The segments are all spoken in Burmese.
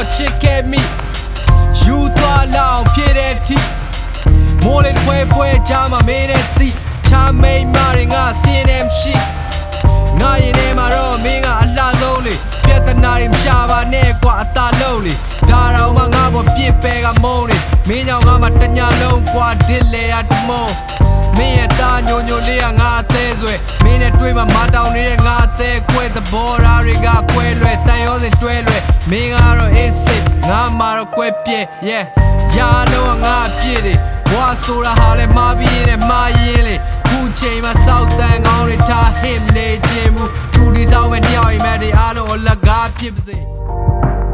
တော့ချစ်ခဲ့မိယူသွားလောက်ဖြစ်တဲ့ထိမိုးလေးပွဲချာမမင်းနဲ့တီချာမိန်မာရင်ငါစင်းနေမရှိငါရင်ထဲမှာတော့မင်းကအလှဆုံးလေပြဿနာတွေမရှာပါနဲ့ကွာအသာလုံးလေဒါတော့မှငါပေါ်ပြစ်ပဲကမုန်းလေမင်းကြောင့်ငါမှတညာလုံးကွာဒစ်လေရတမုံမင်းရဲ့သားညိုလေးကငါအသေးဆွဲမင်းနဲ့တွေ့မှမတောင်းနေတဲ့ငါအသေးကွဲသဘောဓာတ်တွေကကွဲလွဲတန်ရောစင်တွဲလွဲမင်းကတော့အေးစိတ်ငါမှတော့ကွဲပြဲ yeah ရာလုံးငါပြည့်တယ်ဘွားဆိုတာဟာလဲမာပြီးရင်မာရင်လေခုချိန်မှာစောက်တန်ကောင်းတွေထားဟစ်လေခြင်းမူသူဒီဆောင်မဲ့ညောင်အိမ်မက်တွေအားလုံးအလကားဖြစ်ပါစေ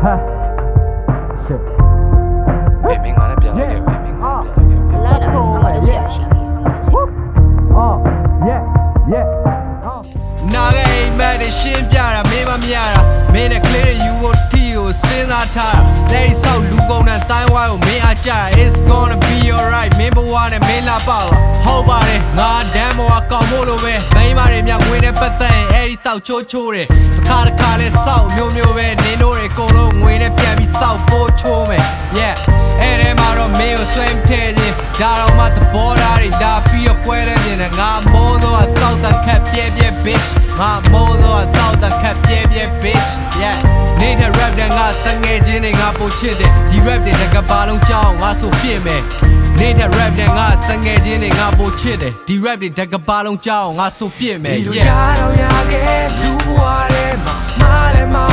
ဟာ shit မင်းငါနဲ့ပြန်လိုက်ခဲ့မင်းငါနဲ့ပြန်လိုက်ခဲ့ လာတော့ငါမလုပ်ရရှိသေးတယ်oh yeah yeah နားရဲ့အိမ်မက်တွေရှင်းပြတာမင်းမမြတာမင်းနဲ့ကလေးတွေ UOT ကိုစဉ်းစားထားတာလက်ဒီဆောက်လူကုန်တဲ့တိုင်းဝိုင်းကိုမင်းအားကြ It's gonna be alright မင်းဘဝနဲ့မင်းလာပါဟုတ်ပါတယ်ငါဒမ်းဘဝကောင်းဖို့လိုပဲမိန်းမတွေမြငွေနဲ့ပတ်သက်ရင်အဲ့ဒီဆောက်ချိုးတယ်တစ်ခါလဲဆောက်မျိုးပဲနင်းတို့တွေအကုန်လုံးငွေနဲ့ပြန်ပြီးဆောက်ပိုးချိုးမယ် yeah အဲ့ဒီမှာတော့မင်းကိုဆွဲမထဲခြင်းဒါတော့မှသဘောထားတွေဒါပြီးတော့ကွဲတဲ့နေနဲ့ငါမိုးတော့ဆောက်တခက်ပြဲ bitch ငါမိုးတော့ဆောက်တခက်ပြဲ bitch yeah နေတဲ့ rap တဲ့ငါတငယ်ချင်းတွေငါပိုချစ်တယ်ဒီ rap တွေတကဘာလုံးကြောင်းငါဆိုပြင့်မယ်နေတဲ့ rap တဲ့ငါတငယ်ချင်းတွေငါပိုချစ်တယ်ဒီ rap တွေတကဘာလုံးကြောင်းငါဆိုပြင့်မယ်ဒီလိုရတော့ရခဲ့လူဘွားထဲမှာမာ